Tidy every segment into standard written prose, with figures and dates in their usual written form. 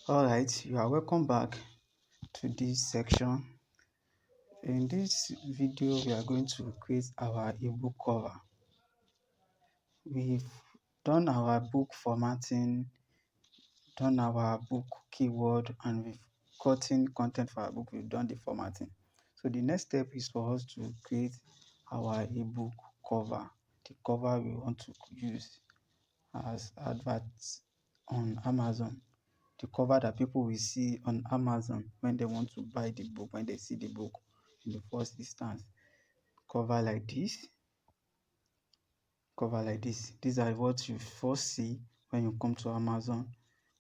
Alright, you are welcome back to this section. In this video, we are going to create our ebook cover. We've done our book formatting, done our book keyword, and we've gotten content for our book. We've done the formatting. So the next step is for us to create our ebook cover, the cover we want to use as adverts on Amazon. The cover that people will see on Amazon when they want to buy the book, when they see the book in the first instance. Cover like this. Cover like this. These are what you first see when you come to Amazon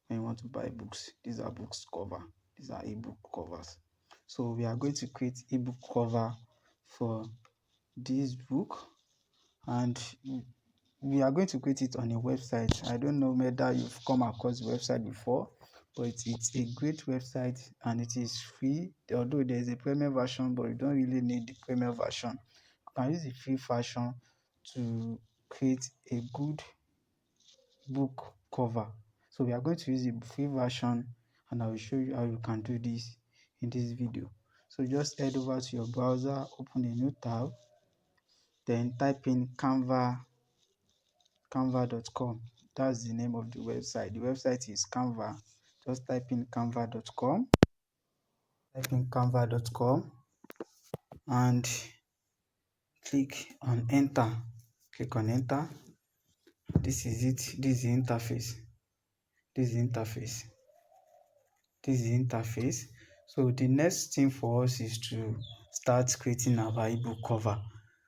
when you want to buy books. These are books cover. These are ebook covers. So we are going to create ebook cover for this book, and we are going to create it on a website. I don't know whether you've come across the website before, but it's a great website and it is free. Although there is a premium version, but you don't really need the premium version. You can use the free version to create a good book cover. So we are going to use the free version, and I will show you how you can do this in this video. So just head over to your browser, open a new tab, then type in canva.com. That's the name of the website. The website is Canva. Just type in canva.com. Type in canva.com and click on enter. Click on enter. This is it. This is the interface. This is the interface. This is the interface. So the next thing for us is to start creating our ebook cover.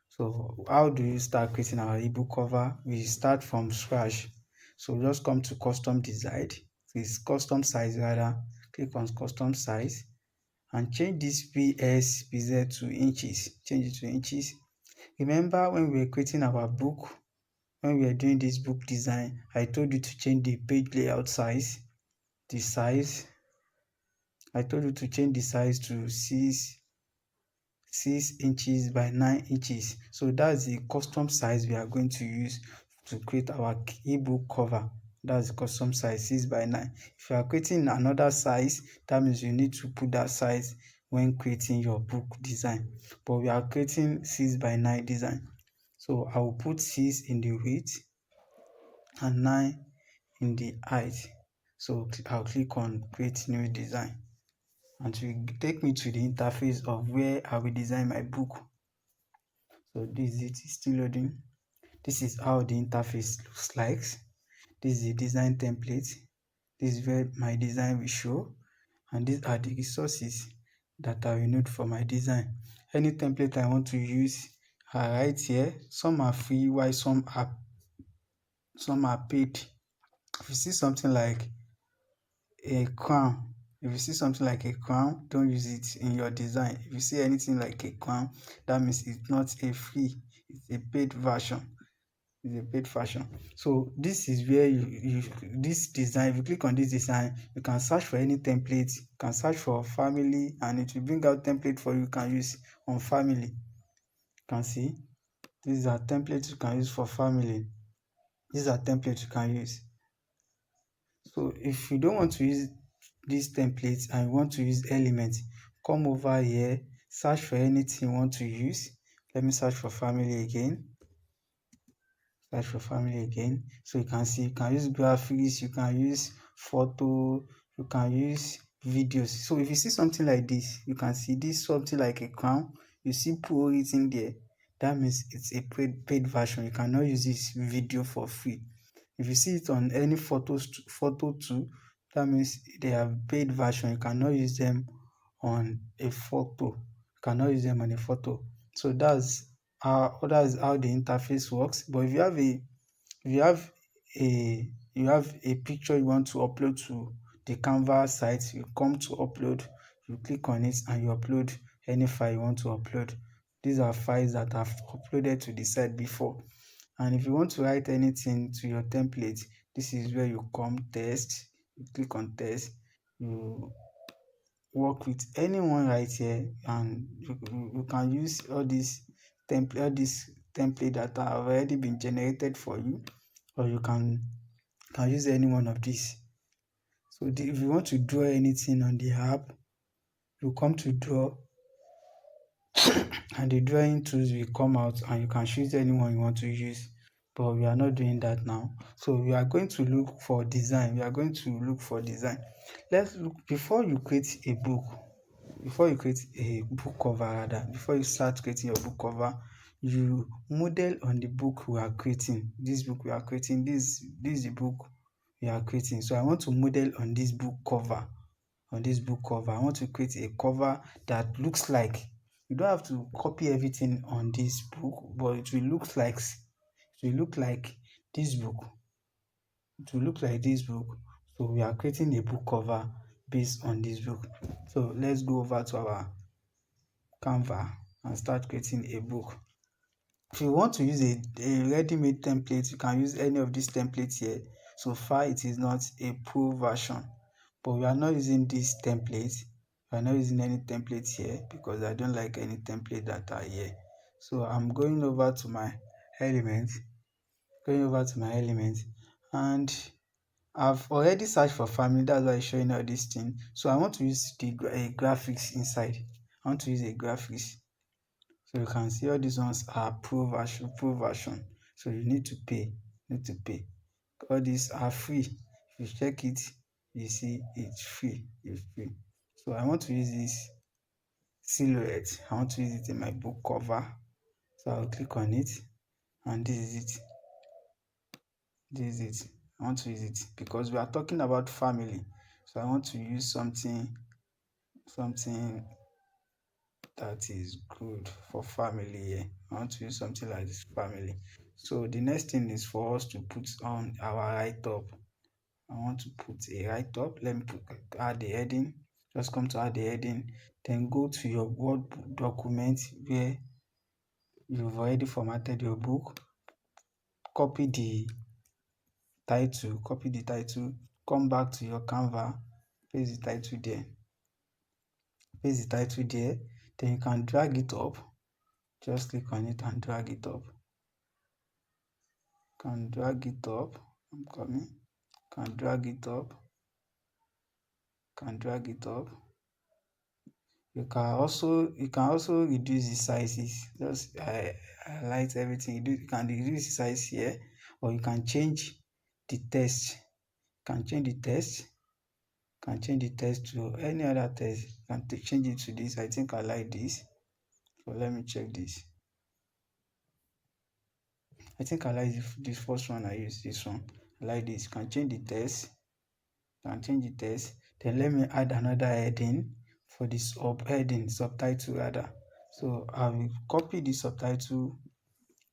So how do you start creating our ebook cover? We start from scratch. So just come to custom design. It's custom size rather. Click on custom size and change this PZ to inches. Change it to inches. Remember when we were creating our book, when we were doing this book design, I told you to change the page layout size, the size. I told you to change the size to 6 inches by 9 inches. So that's the custom size we are going to use to create our ebook cover. That's the custom size 6 by 9. If you are creating another size, that means you need to put that size when creating your book design. But we are creating 6 by 9 design. So I will put 6 in the width and 9 in the height. So I'll click on create new design, and it will take me to the interface of where I will design my book. So this is it. It's still loading. This is how the interface looks like. This is the design template. This is where my design will show, and these are the resources that I will need for my design. Any template I want to use are right here. Some are free while some are paid. If you see something like a crown, don't use it in your design. If you see anything like a crown, that means it's not a free, it's a paid version. So this is where this design, if you click on this design, you can search for any template. You can search for family and it will bring out template for you can use on family. You can see these are templates you can use for family. These are templates you can use. So if you don't want to use these templates and you want to use elements, come over here, search for anything you want to use. Let me search for family again. So you can see you can use graphics, you can use photo, you can use videos. So if you see something like this, you can see this something like a crown, you see pro written there, that means it's a paid version. You cannot use this video for free. If you see it on any photo too, that means they have paid version. You cannot use them on a photo. So that's how the interface works. But if you have a picture you want to upload to the Canva site, you come to upload, you click on it and you upload any file you want to upload. These are files that I've uploaded to the site before. And if you want to write anything to your template, this is where you come test. You click on test. You work with anyone right here, and you can use all these template that have already been generated for you, or you can use any one of these. So if you want to draw anything on the app, you come to draw and the drawing tools will come out and you can choose anyone you want to use. But we are not doing that now. So we are going to look for design. We are going to look for design. Let's look before you create a book, before you create a book cover rather, before you start creating your book cover, you model on the book we are creating. This book we are creating, this is the book we are creating. So I want to model on this book cover. On this book cover, I want to create a cover that looks like, you don't have to copy everything on this book, but it will look like this book. It will look like this book. So we are creating a book cover based on this book. So let's go over to our Canva and start creating a book. If you want to use a ready-made template, you can use any of these templates here. So far it is not a pro version, but we are not using this template. We are not using any templates here because I don't like any template that are here. So I'm going over to my elements, and I've already searched for family. That's why I'm showing all this thing. So I want to use the graphics inside. I want to use a graphics. So you can see all these ones are pro version. So you need to pay. All these are free. If you check it, you see it's free. It's free. So I want to use this silhouette. I want to use it in my book cover. So I'll click on it, and this is it. I want to use it because we are talking about family. So I want to use something that is good for family here. I want to use something like this family. So the next thing is for us to put on our write-up. I want to put a write-up. Let me add the heading. Just come to add the heading. Then go to your Word document where you've already formatted your book. Copy the title. Come back to your Canva. Paste the title there. Then you can drag it up. Just click on it and drag it up. I'm coming. Can drag it up. You can also reduce the sizes. Just highlight everything. You can reduce the size here, or you can change the text. To any other text. You can change it to this. I think I like this. So let me check this. I think I like this first one. I use this one. I like this. You can change the text. Then let me add another heading for this subtitle rather. So I will copy the subtitle.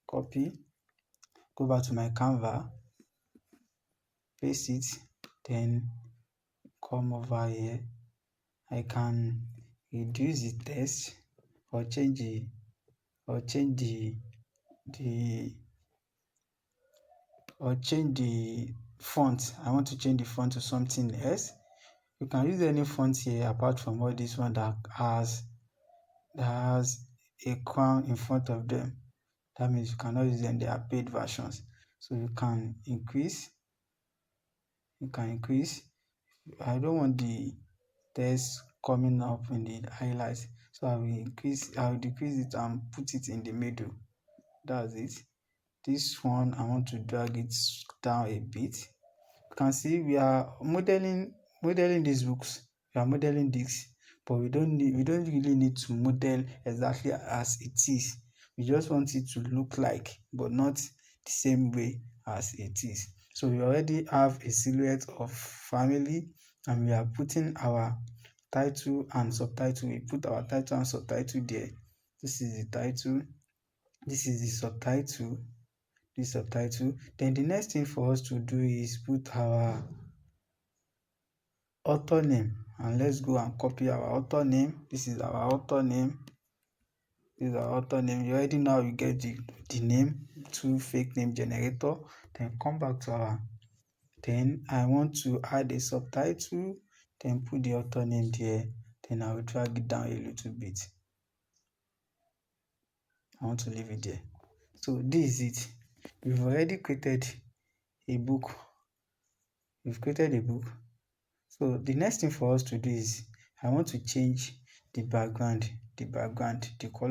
Go back to my Canva, paste it, then come over here. I can reduce the text or change the font. I want to change the font to something else. You can use any font here apart from all this one that has a crown in front of them. That means you cannot use them. They are paid versions. So you can increase. I don't want the text coming up in the highlights, so I will decrease it and put it in the middle. That's it. This one I want to drag it down a bit. You can see we are modeling these books. We are modeling this, but we don't really need to model exactly as it is. We just want it to look like, but not the same way as it is. So we already have a silhouette of family, and we are putting our title and subtitle. We put our title and subtitle there. This is the title. This is the subtitle. Then the next thing for us to do is put our author name, and let's go and copy our author name. This is our author name. You already know you get the name through fake name generator. Then come back to our. Then I want to add a subtitle. Then put the author name there. Then I will drag it down a little bit. I want to leave it there. So this is it. We've already created a book. So the next thing for us to do is I want to change the color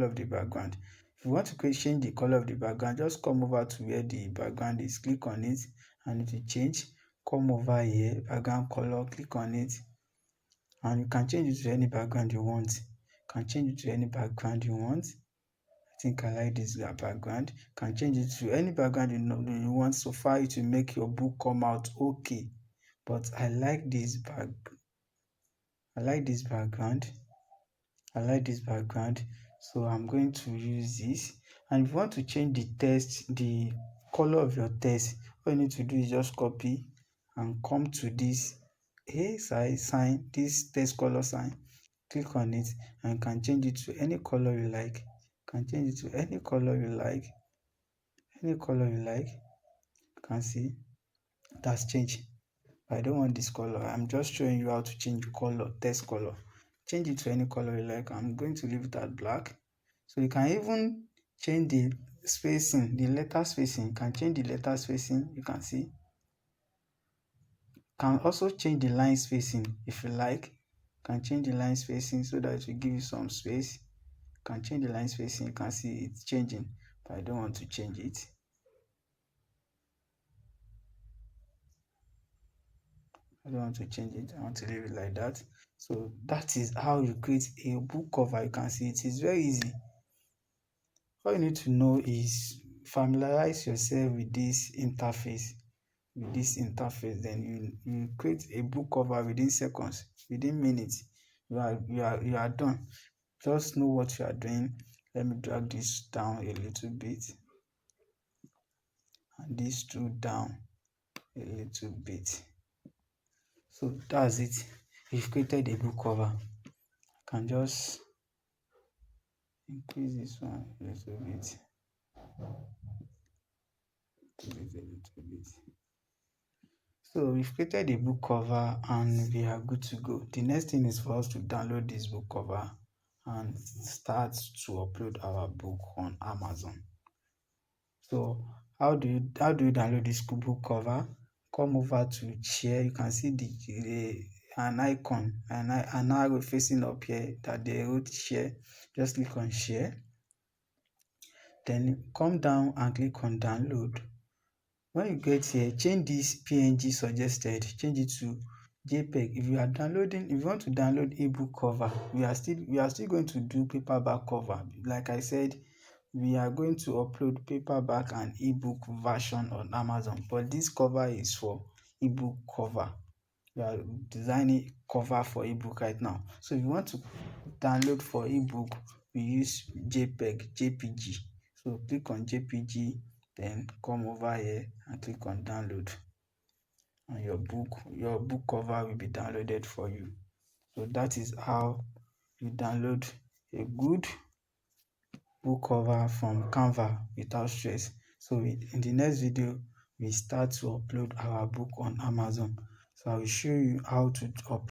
of the background. If you want to change the color of the background, just come over to where the background is, click on it, and it will change. Come over here, background color, click on it, and you can change it to any background you want. You can change it to any background you want. I think I like this background. You can change it to any background you want, so far it will make your book come out okay. But I like this background. I like this background, so I'm going to use this. And if you want to change the color of your text, all you need to do is just copy and come to this sign, this text color sign, click on it, and you can change it to any color you like. You can change it to any color you like. Any color you like. You can see that's changed. I don't want this color. I'm just showing you how to change color, text color. Change it to any color you like. I'm going to leave it at black. So you can even change the spacing, the letter spacing. You can change the letter spacing. You can see. You can also change the line spacing if you like. You can change the line spacing so that it will give you some space. You can change the line spacing. You can see it's changing, but I don't want to change it. I don't want to change it. I want to leave it like that. So that is how you create a book cover. You can see it is very easy. All you need to know is familiarize yourself with this interface. Then you create a book cover within seconds, within minutes. You are done. Just know what you are doing. Let me drag this down a little bit, and this two down a little bit. So that's it. You've created a book cover. You can just increase this one a little bit. So we've created a book cover and we are good to go. The next thing is for us to download this book cover and start to upload our book on Amazon. So how do you download this book cover? Come over to share. You can see an icon, an arrow facing up here that they wrote share. Just click on share. Then come down and click on download. When you get here, change this PNG suggested, change it to JPEG. If you want to download ebook cover, we are still going to do paperback cover. Like I said, we are going to upload paperback and ebook version on Amazon, but this cover is for ebook cover. We are designing cover for ebook right now. So if you want to download for ebook, we use JPG. So click on JPG, then come over here and click on download, and your book cover will be downloaded for you. So that is how you download a good book cover from Canva without stress. So in the next video, we start to upload our book on Amazon. So I will show you how to upload